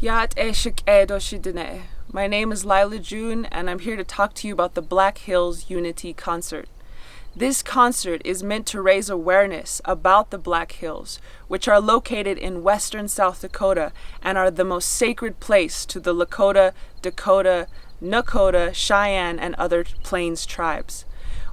Yat eshik edoshidine. My name is Lyla June, and I'm here to talk to you about the Black Hills Unity Concert. This concert is meant to raise awareness about the Black Hills, which are located in western South Dakota and are the most sacred place to the Lakota, Dakota, Nakota, Cheyenne, and other Plains tribes.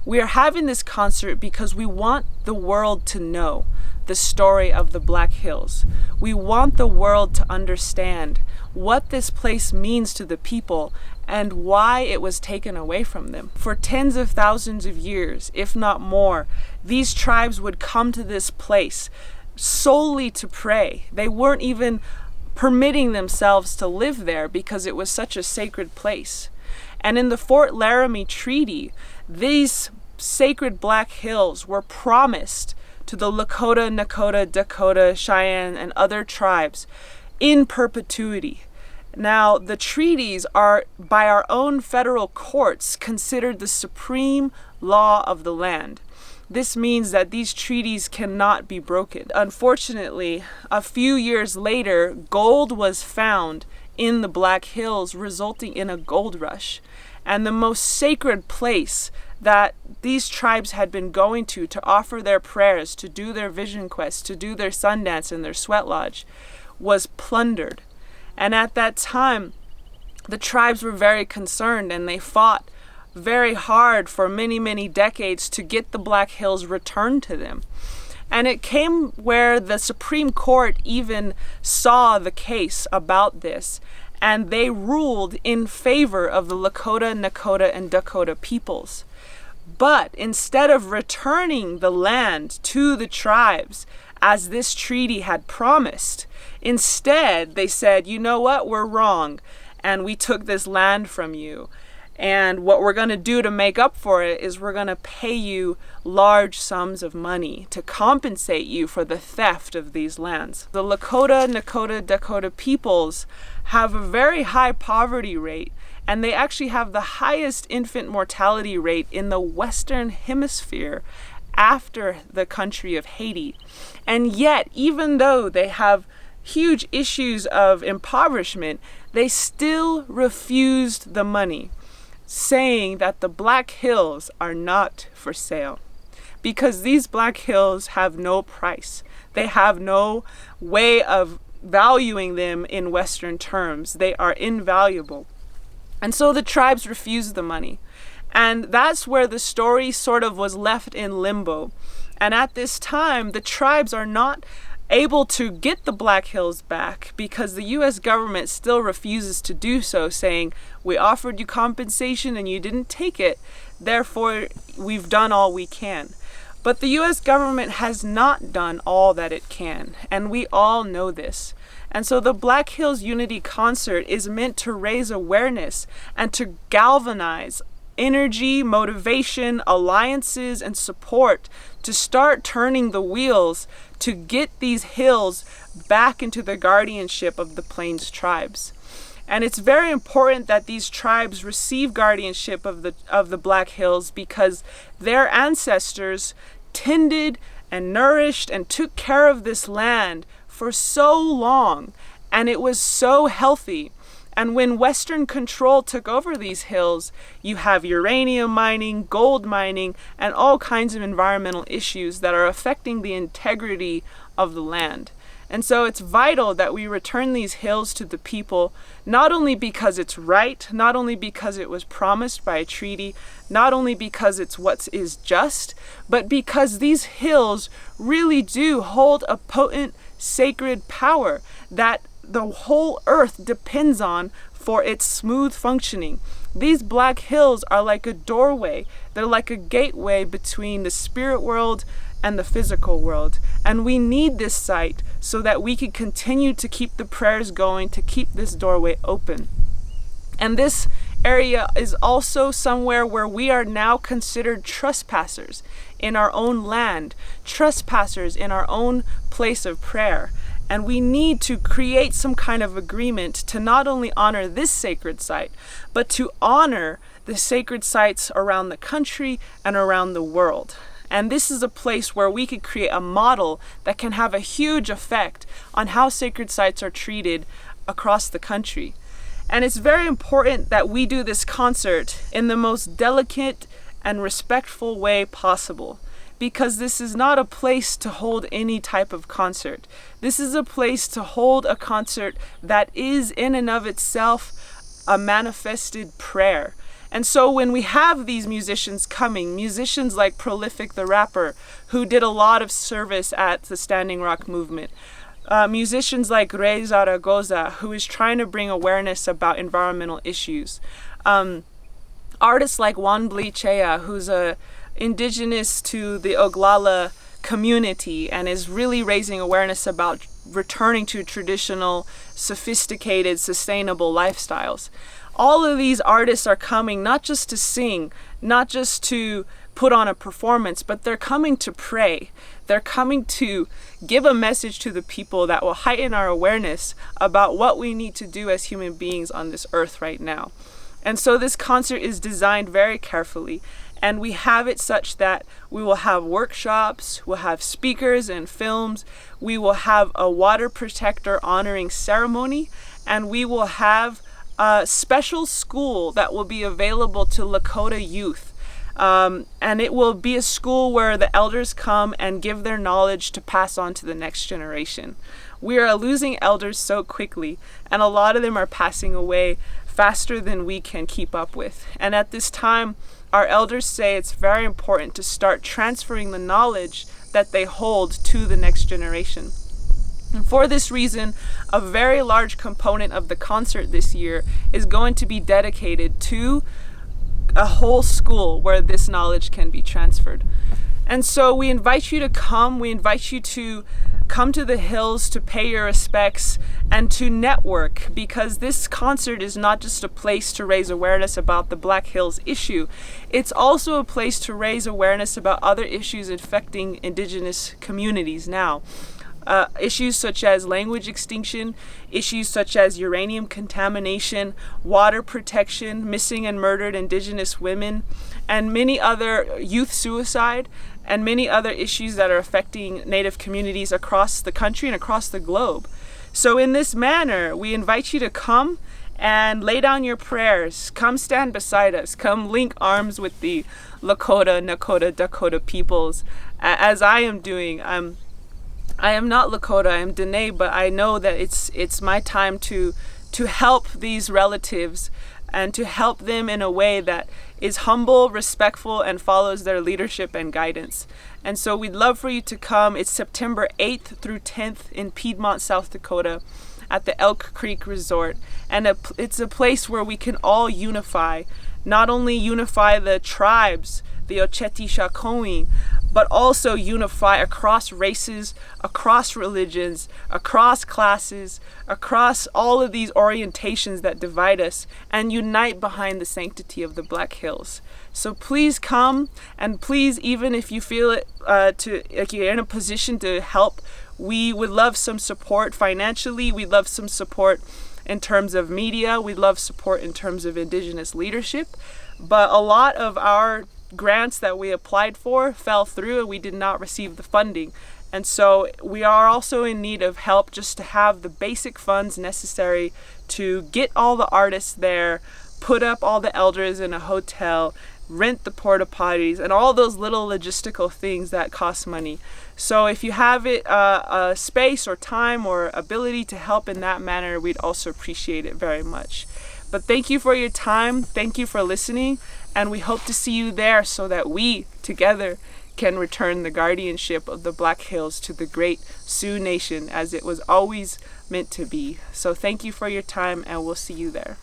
We are having this concert because we want the world to know the story of the Black Hills. We want the world to understand what this place means to the people and why it was taken away from them. For tens of thousands of years, if not more, these tribes would come to this place solely to pray. They weren't even permitting themselves to live there because it was such a sacred place. And in the Fort Laramie Treaty, these sacred Black Hills were promised to the Lakota, Nakota, Dakota, Cheyenne, and other tribes in perpetuity. Now, the treaties are, by our own federal courts, considered the supreme law of the land. This means that these treaties cannot be broken. Unfortunately, a few years later, gold was found in the Black Hills, resulting in a gold rush. And the most sacred place that these tribes had been going to offer their prayers, to do their vision quests, to do their sun dance and their sweat lodge, was plundered. And at that time, the tribes were very concerned, and they fought very hard for many, many decades to get the Black Hills returned to them. And it came where the Supreme Court even saw the case about this, and they ruled in favor of the Lakota, Nakota, and Dakota peoples. But instead of returning the land to the tribes, as this treaty had promised, instead they said, you know what, we're wrong, and we took this land from you. And what we're going to do to make up for it is we're going to pay you large sums of money to compensate you for the theft of these lands. The Lakota, Nakota, Dakota peoples have a very high poverty rate, and they actually have the highest infant mortality rate in the Western Hemisphere after the country of Haiti. And yet, even though they have huge issues of impoverishment, they still refused the money, saying that the Black Hills are not for sale, because these Black Hills have no price. They have no way of valuing them in Western terms. They are invaluable. And so the tribes refused the money. And that's where the story sort of was left in limbo. And at this time, the tribes are not able to get the Black Hills back because the U.S. government still refuses to do so, saying, we offered you compensation and you didn't take it, therefore we've done all we can. But the U.S. government has not done all that it can, and we all know this. And so the Black Hills Unity Concert is meant to raise awareness and to galvanize energy, motivation, alliances, and support to start turning the wheels to get these hills back into the guardianship of the Plains tribes. And it's very important that these tribes receive guardianship of the Black Hills because their ancestors tended and nourished and took care of this land for so long, and it was so healthy. And when Western control took over these hills, you have uranium mining, gold mining, and all kinds of environmental issues that are affecting the integrity of the land. And so it's vital that we return these hills to the people, not only because it's right, not only because it was promised by a treaty, not only because it's what is just, but because these hills really do hold a potent, sacred power that the whole earth depends on for its smooth functioning. These Black Hills are like a doorway. They're like a gateway between the spirit world and the physical world. And we need this site so that we can continue to keep the prayers going, to keep this doorway open. And this area is also somewhere where we are now considered trespassers in our own land, trespassers in our own place of prayer. And we need to create some kind of agreement to not only honor this sacred site, but to honor the sacred sites around the country and around the world. And this is a place where we could create a model that can have a huge effect on how sacred sites are treated across the country. And it's very important that we do this concert in the most delicate and respectful way possible, because this is not a place to hold any type of concert. This is a place to hold a concert that is in and of itself a manifested prayer. And so when we have these musicians coming, musicians like Prolific the Rapper, who did a lot of service at the Standing Rock movement, musicians like Rey Zaragoza, who is trying to bring awareness about environmental issues, artists like Juan Blichea, who's indigenous to the Oglala community and is really raising awareness about returning to traditional, sophisticated, sustainable lifestyles. All of these artists are coming not just to sing, not just to put on a performance, but they're coming to pray. They're coming to give a message to the people that will heighten our awareness about what we need to do as human beings on this earth right now. And so this concert is designed very carefully, and we have it such that we will have workshops, we'll have speakers and films, we will have a water protector honoring ceremony, and we will have a special school that will be available to Lakota youth. And it will be a school where the elders come and give their knowledge to pass on to the next generation. We are losing elders so quickly, and a lot of them are passing away faster than we can keep up with. And at this time, our elders say it's very important to start transferring the knowledge that they hold to the next generation. And for this reason, a very large component of the concert this year is going to be dedicated to a whole school where this knowledge can be transferred. And so we invite you to come. We invite you to come to the hills to pay your respects and to network, because this concert is not just a place to raise awareness about the Black Hills issue. It's also a place to raise awareness about other issues affecting Indigenous communities now. Issues such as language extinction, issues such as uranium contamination, water protection, missing and murdered Indigenous women, and many other youth suicide, and many other issues that are affecting Native communities across the country and across the globe. So in this manner, we invite you to come and lay down your prayers. Come stand beside us. Come link arms with the Lakota, Nakota, Dakota peoples, as I am doing. I am not Lakota, I am Dene, but I know that it's my time to help these relatives and to help them in a way that is humble, respectful, and follows their leadership and guidance. And so we'd love for you to come. It's September 8th through 10th in Piedmont, South Dakota at the Elk Creek Resort. And it's a place where we can all unify, not only unify the tribes, the Oceti Sakowin, but also unify across races, across religions, across classes, across all of these orientations that divide us, and unite behind the sanctity of the Black Hills. So please come, and please, even if you feel it, like you're in a position to help, we would love some support financially. We'd love some support in terms of media. We'd love support in terms of Indigenous leadership. But a lot of our grants that we applied for fell through, and we did not receive the funding. And so we are also in need of help just to have the basic funds necessary to get all the artists there, put up all the elders in a hotel, rent the porta potties, and all those little logistical things that cost money. So if you have a space or time or ability to help in that manner, we'd also appreciate it very much. But thank you for your time. Thank you for listening. And we hope to see you there so that we together can return the guardianship of the Black Hills to the great Sioux Nation as it was always meant to be. So thank you for your time, and we'll see you there.